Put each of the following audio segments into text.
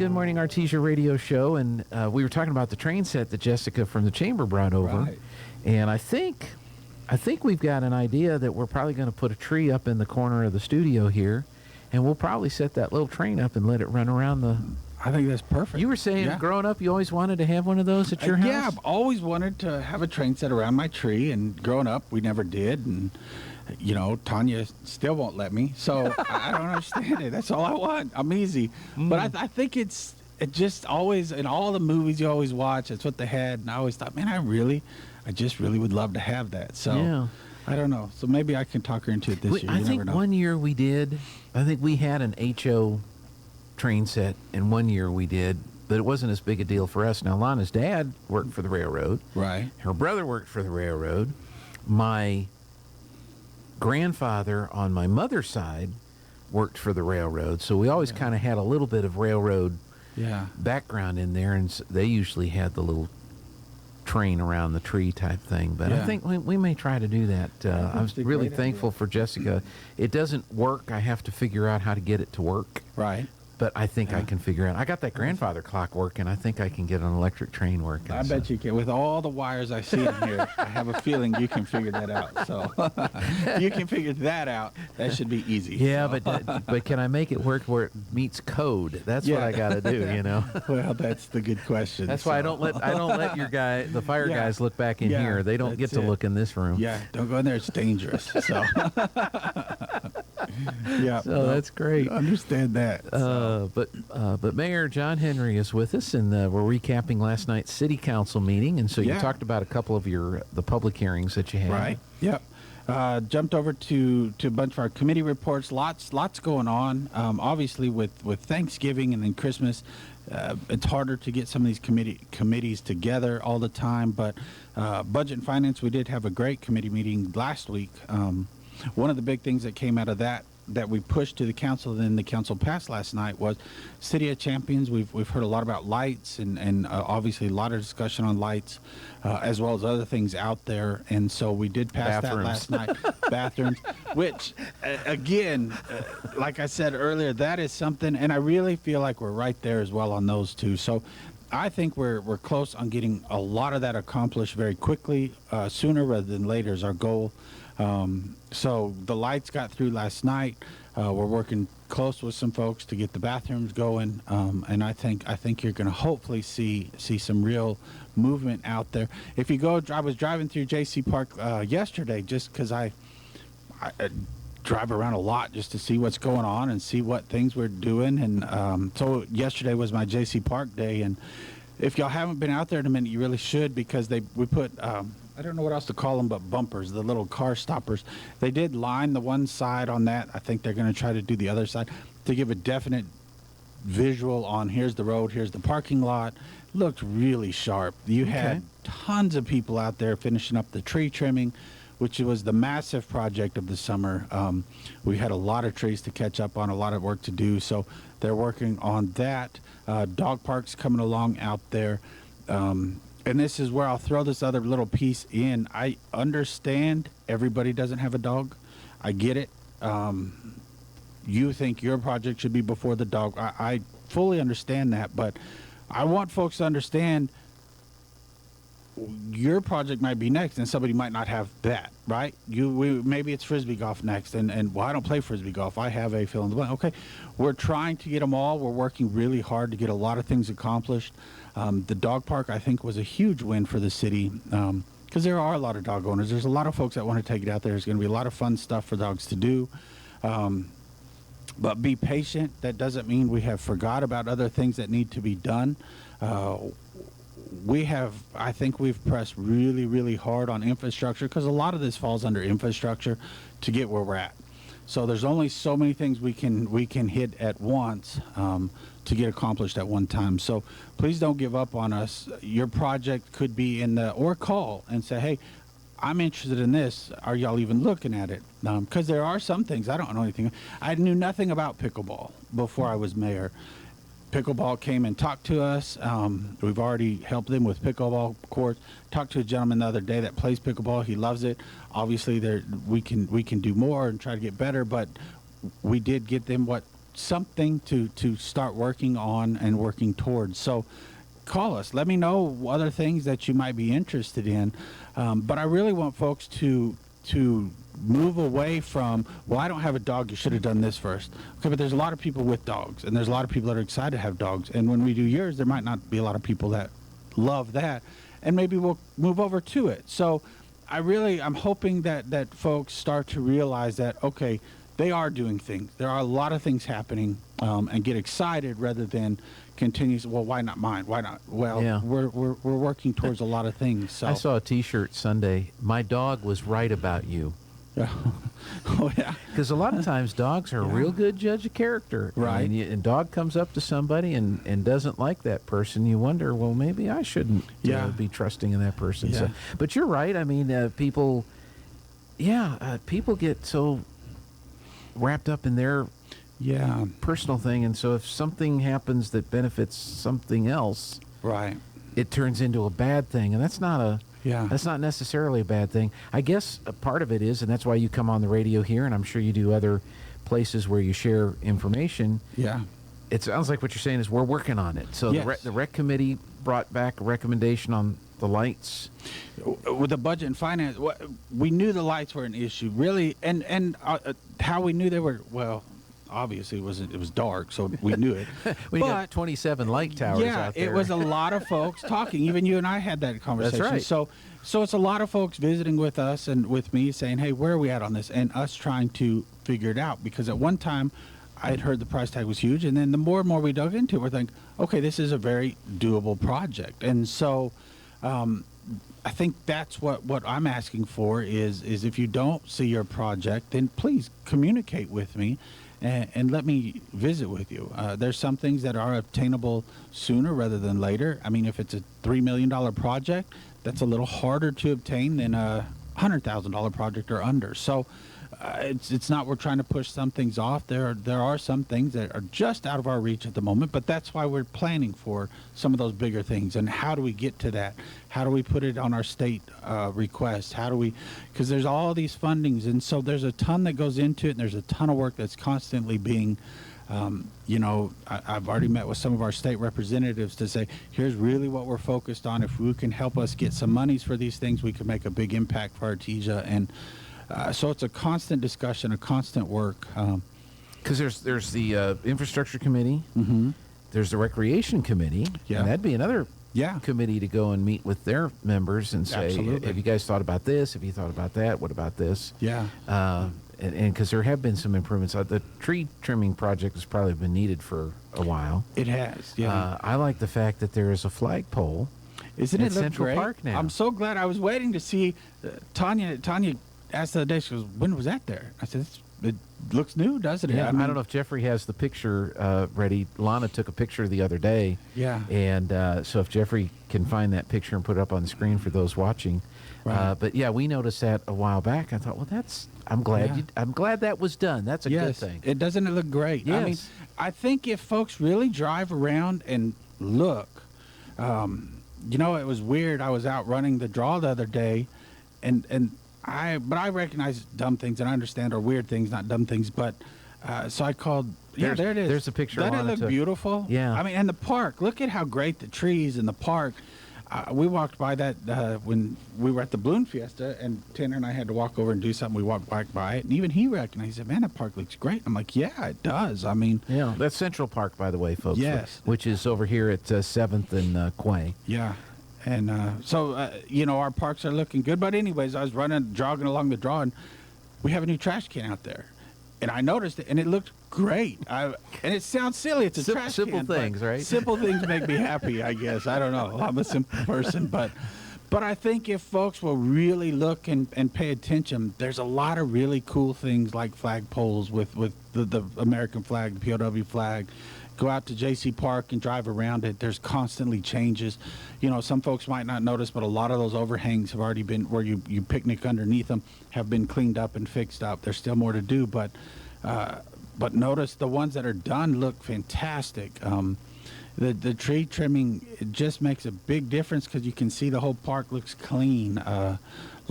Good Morning Artesia radio show, and we were talking about the train set that Jessica from the Chamber brought over. Right. And I think we've got an idea that we're probably going to put a tree up in the corner of the studio here, and we'll probably set that little train up and let it run around the... I think that's perfect. You were saying growing up you always wanted to have one of those at your house? Yeah, I've always wanted to have a train set around my tree, and growing up we never did, and you know, Tanya still won't let me, so I don't understand it. That's all I want. I'm easy. But I think it just always, in all the movies you always watch, that's what they had, and I always thought, man, I just really would love to have that. So yeah. I don't know. So maybe I can talk her into it this year. I think one year we did. I think we had an HO train set, and one year we did, but it wasn't as big a deal for us. Now, Lana's dad worked for the railroad. Right. Her brother worked for the railroad. My grandfather on my mother's side worked for the railroad, so we always kind of had a little bit of railroad background in there, and they usually had the little train around the tree type thing. But I think we may try to do that. I was really thankful for Jessica. It doesn't work. I have to figure out how to get it to work. Right. But I think I can figure out. I got that grandfather clock working. I think I can get an electric train working. I bet you can. With all the wires I see in here, I have a feeling you can figure that out. So if you can figure that out, that should be easy. Yeah, but can I make it work where it meets code? That's what I got to do, you know. Well, that's the good question. That's why I don't let your the fire guys look back in here. They don't get to look in this room. Yeah, don't go in there. It's dangerous. So that's great. Understand that. But Mayor John Henry is with us, and we're recapping last night's city council meeting. And so you talked about a couple of the public hearings that you had. Right. Yep. Jumped over to a bunch of our committee reports. Lots going on. Obviously, with Thanksgiving and then Christmas, it's harder to get some of these committees together all the time. But Budget and Finance, we did have a great committee meeting last week. One of the big things that came out of that we pushed to the council, then the council passed last night, was City of Champions. We've heard a lot about lights and obviously a lot of discussion on lights, as well as other things out there. And so we did pass that last night. Bathrooms, which again, like I said earlier, that is something, and I really feel like we're right there as well on those two. So I think we're close on getting a lot of that accomplished very quickly, sooner rather than later is our goal. So the lights got through last night. We're working close with some folks to get the bathrooms going, and I think you're going to hopefully see some real movement out there. If you go, I was driving through J.C. Park yesterday just because I drive around a lot just to see what's going on and see what things we're doing. And so yesterday was my J.C. Park day, and if y'all haven't been out there in a minute, you really should, because we put I don't know what else to call them, but bumpers, the little car stoppers. They did line the one side on that. I think they're going to try to do the other side to give a definite visual on here's the road, here's the parking lot. Looked really sharp. You had tons of people out there finishing up the tree trimming, which was the massive project of the summer. We had a lot of trees to catch up on, a lot of work to do. So they're working on that. Dog parks coming along out there. And this is where I'll throw this other little piece in. I understand everybody doesn't have a dog. I get it. You think your project should be before the dog. I fully understand that, but I want folks to understand your project might be next and somebody might not have that, right? Maybe it's Frisbee golf next, and well, I don't play Frisbee golf. I have a fill in the blank. Okay, we're trying to get them all. We're working really hard to get a lot of things accomplished. The dog park, I think, was a huge win for the city, because there are a lot of dog owners. There's a lot of folks that want to take it out there. There's going to be a lot of fun stuff for dogs to do. But be patient. That doesn't mean we have forgot about other things that need to be done. I think we've pressed really, really hard on infrastructure, because a lot of this falls under infrastructure to get where we're at. So there's only so many things we can hit at once to get accomplished at one time. So please don't give up on us. Your project could be or call and say, hey, I'm interested in this. Are y'all even looking at it? Because there are some things I don't know anything. I knew nothing about pickleball before I was mayor. Pickleball came and talked to us. We've already helped them with pickleball courts. Talked to a gentleman the other day that plays pickleball. He loves it. Obviously, we can do more and try to get better, but we did get them what something to start working on and working towards. So call us. Let me know other things that you might be interested in. But I really want folks to move away from, well, I don't have a dog, you should have done this first. Okay, but there's a lot of people with dogs, and there's a lot of people that are excited to have dogs. And when we do yours, there might not be a lot of people that love that, and maybe we'll move over to it. So I'm hoping that folks start to realize that, okay, they are doing things. There are a lot of things happening, and get excited rather than continue. Well, why not mine? Why not? Well, yeah. we're working towards a lot of things. So I saw a T-shirt Sunday. My dog was right about you. Oh yeah. Because a lot of times dogs are a real good judge of character. Right. And dog comes up to somebody and doesn't like that person. You wonder, well, maybe I shouldn't be trusting in that person. Yeah. So, but you're right. I mean, people get so wrapped up in their personal thing, and so if something happens that benefits something else, right, it turns into a bad thing, and that's not necessarily a bad thing. I guess a part of it is, and that's why you come on the radio here, and I'm sure you do other places where you share information. Yeah. It sounds like what you're saying is we're working on it. So yes. the rec committee brought back a recommendation on the lights. With the budget and finance, we knew the lights were an issue, really, and how we knew they were, well, obviously it was dark, so we knew it. We got 27 light towers out there. It was a lot of folks talking. Even you and I had that conversation. That's right. So it's a lot of folks visiting with us and with me saying, hey, where are we at on this? And us trying to figure it out, because at one time I had heard the price tag was huge, and then the more and more we dug into it, we're thinking, okay, this is a very doable project. And so I think that's what I'm asking for is if you don't see your project, then please communicate with me and let me visit with you. There's some things that are obtainable sooner rather than later. I mean, if it's a $3 million project, that's a little harder to obtain than a $100,000 project or under. So it's not we're trying to push some things off. There are some things that are just out of our reach at the moment, but that's why we're planning for some of those bigger things. And how do we get to that? How do we put it on our state request? How do we, because there's all these fundings, and so there's a ton that goes into it, and there's a ton of work that's constantly being I've already met with some of our state representatives to say, here's really what we're focused on. If you can help us get some monies for these things, we can make a big impact for Artesia. And so it's a constant discussion, a constant work. Because there's the infrastructure committee, mm-hmm. there's the recreation committee, and that'd be another committee to go and meet with their members and say, absolutely. Have you guys thought about this? Have you thought about that? What about this? Yeah. And because there have been some improvements. The tree trimming project has probably been needed for a while. It has, yeah. I like the fact that there is a flagpole. Isn't it look Central great? Park now. I'm so glad. I was waiting to see Tanya asked the other day, she goes, when was that there? I said, it looks new, doesn't it? Yeah, I don't know if Jeffrey has the picture ready. Lana took a picture the other day. Yeah. And so if Jeffrey can find that picture and put it up on the screen for those watching. Right. But yeah, we noticed that a while back. I thought, well, I'm glad that was done. That's a good thing. It doesn't it look great? Yes. I mean, I think if folks really drive around and look, it was weird. I was out running the draw the other day, and I recognize dumb things and I understand are weird things, not dumb things. But so I called. There it is. There's a picture. Doesn't it look beautiful? Yeah. I mean, and the park. Look at how great the trees in the park. We walked by that when we were at the Balloon Fiesta, and Tanner and I had to walk over and do something. We walked back by it, and even he recognized. He said, "Man, that park looks great." I'm like, "Yeah, it does." I mean, yeah, that's Central Park, by the way, folks. Yes, which is over here at 7th and Quay. Yeah, and so our parks are looking good. But anyways, I was jogging along the draw, and we have a new trash can out there, and I noticed it, and it looked great. And it sounds silly. It's a trash can. Simple things, right? Simple things make me happy, I guess. I don't know. I'm a simple person, but I think if folks will really look and pay attention, there's a lot of really cool things like flagpoles with the American flag, the POW flag. Go out to JC Park and drive around it. There's constantly changes. Some folks might not notice, but a lot of those overhangs have already been, where you picnic underneath them, have been cleaned up and fixed up. There's still more to do, but notice the ones that are done look fantastic. The tree trimming, it just makes a big difference because you can see the whole park looks clean. A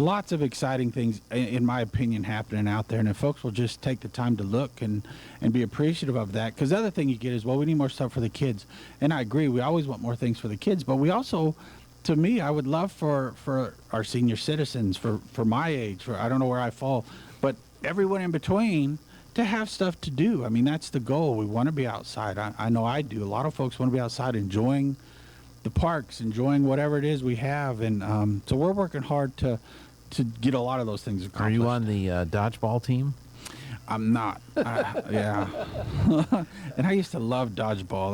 lots of exciting things, in my opinion, happening out there. And if folks will just take the time to look and be appreciative of that, because the other thing you get is, well, we need more stuff for the kids. And I agree, we always want more things for the kids, but we also, to me, I would love for our senior citizens, for my age, I don't know where I fall, but everyone in between, to have stuff to do. I mean, that's the goal. We want to be outside. I know I do. A lot of folks want to be outside enjoying the parks, enjoying whatever it is we have. And so we're working hard to get a lot of those things accomplished. Are you on the dodgeball team? I'm not. Yeah. And I used to love dodgeball.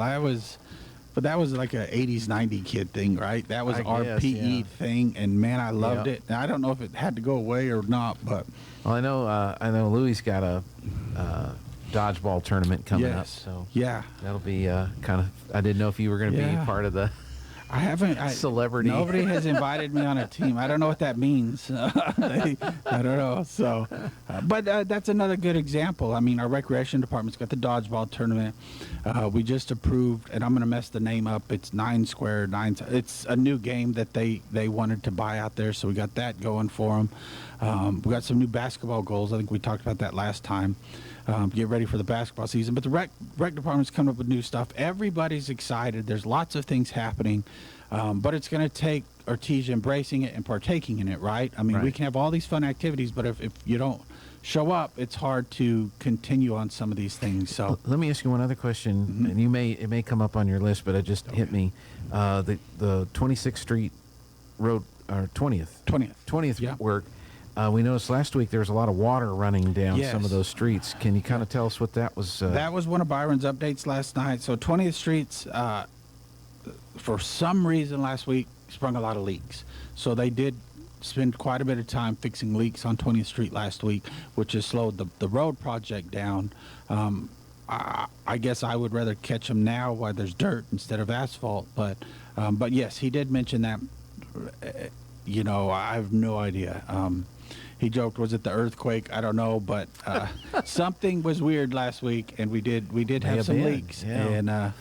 But that was like a 80s, 90s kid thing, right? That was our PE thing, and man, I loved it. And I don't know if it had to go away or not, but well, I know Louis got a dodgeball tournament coming up, so yeah, that'll be kind of. I didn't know if you were going to be part of the. I haven't. Celebrity. Nobody has invited me on a team. I don't know what that means. I don't know. So, but that's another good example. I mean, our recreation department's got the dodgeball tournament. We just approved, and I'm going to mess the name up. It's 9 Square 9. It's a new game that they wanted to buy out there, so we got that going for them. We got some new basketball goals. I think we talked about that last time. Get ready for the basketball season. But the rec department's coming up with new stuff. Everybody's excited. There's lots of things happening. But it's going to take Artesia embracing it and partaking in it, right? I mean, we can have all these fun activities, but if you don't show up, it's hard to continue on some of these things. So let me ask you one other question, and it may come up on your list, but it just hit me. The 26th Street Road, or 20th work. We noticed last week there was a lot of water running down some of those streets. Can you kind of tell us what that was? That was one of Byron's updates last night. So 20th Street's, for some reason last week, sprung a lot of leaks. So they did spend quite a bit of time fixing leaks on 20th Street last week, which has slowed the road project down. I guess I would rather catch them now while there's dirt instead of asphalt. But yes, he did mention that. You know, I have no idea. He joked, was it the earthquake? I don't know, but something was weird last week, and we did have some leaks, and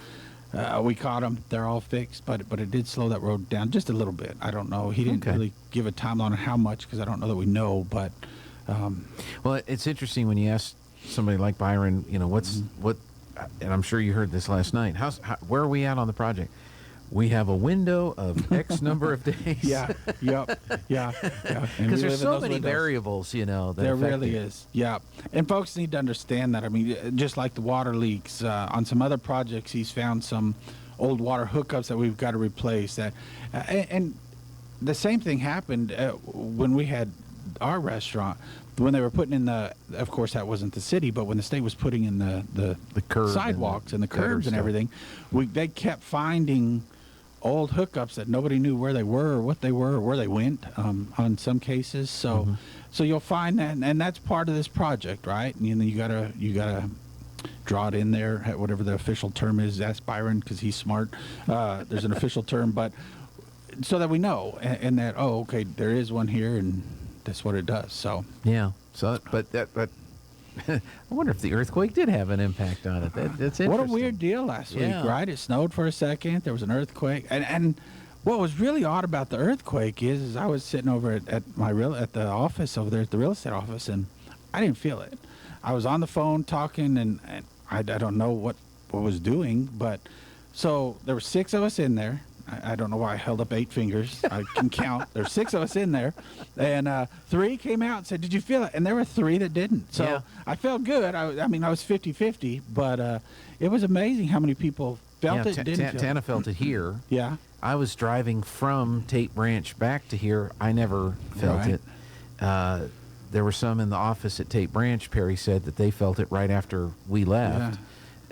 we caught them. They're all fixed, but it did slow that road down just a little bit. I don't know. He didn't really give a timeline on how much, because I don't know that we know. But well, it's interesting when you ask somebody like Byron, you know, what, and I'm sure you heard this last night. Where are we at on the project? We have a window of X number of days. Yeah. Because there's so many variables, you know. There really is. Yeah. And folks need to understand that. I mean, just like the water leaks, on some other projects, he's found some old water hookups that we've got to replace. And the same thing happened when we had our restaurant. When they were putting in of course that wasn't the city, but when the state was putting in the sidewalks and the curbs and everything, they kept finding old hookups that nobody knew where they were or what they were or where they went on some cases. So you'll find that, and that's part of this project, right? And you gotta draw it in there, whatever the official term is. Ask Byron, because he's smart. There's an official term, but so that we know, and that, oh, okay, there is one here, and that's what it does. So yeah. So but I wonder if the earthquake did have an impact on it. That's interesting. What a weird deal last week, right? It snowed for a second. There was an earthquake, and what was really odd about the earthquake is I was sitting over at the office over there at the real estate office, and I didn't feel it. I was on the phone talking, and I don't know what was doing, but so there were 6 of us in there. I don't know why I held up 8 fingers. I can count. There's 6 of us in there, and 3 came out and said, "Did you feel it?" And there were 3 that didn't. So I felt good. I mean, I was 50-50, but it was amazing how many people felt it and didn't feel it. Tana felt it here. Yeah. I was driving from Tate Branch back to here. I never felt it. There were some in the office at Tate Branch, Perry said, that they felt it right after we left. Yeah.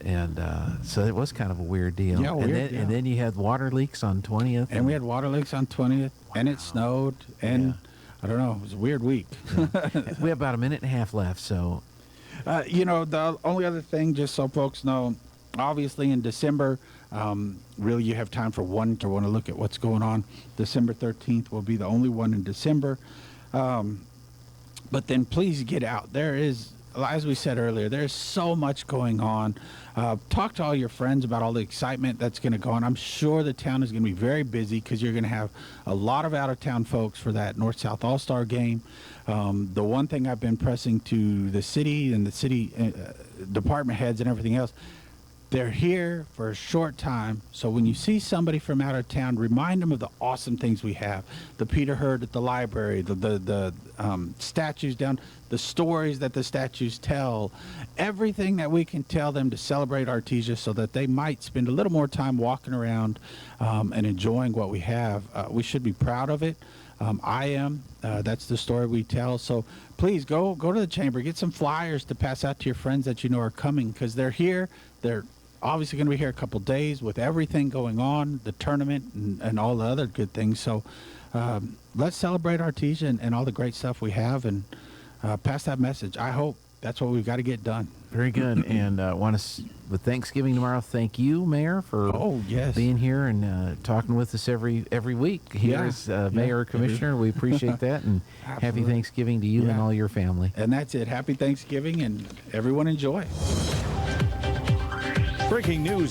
And so it was kind of a weird deal. Yeah, and then you had water leaks on 20th. And we had water leaks on 20th, and it snowed, and I don't know, it was a weird week. We have about a minute and a half left, so. You know, the only other thing, just so folks know, obviously in December, really you have time for one to want to look at what's going on. December 13th will be the only one in December. But then please get out. There is as we said earlier, there's so much going on. Talk to all your friends about all the excitement that's going to go on. I'm sure the town is going to be very busy because you're going to have a lot of out-of-town folks for that North-South All-Star game. The one thing I've been pressing to the city and the city department heads and everything else, they're here for a short time. So when you see somebody from out of town, remind them of the awesome things we have. The Peter Herd at the library, the statues down, the stories that the statues tell, everything that we can tell them to celebrate Artesia so that they might spend a little more time walking around and enjoying what we have. We should be proud of it. I am. That's the story we tell. So please go to the chamber, get some flyers to pass out to your friends that you know are coming, because they're here. They're obviously going to be here a couple days with everything going on, the tournament and all the other good things. So let's celebrate Artesia and all the great stuff we have, and pass that message. I hope that's what we've got to get done. Very good. And want to, with Thanksgiving tomorrow, thank you, Mayor, for being here and talking with us every week here as Mayor or Commissioner. We appreciate that, and happy Thanksgiving to you and all your family. And that's it. Happy Thanksgiving, and everyone enjoy. Breaking news.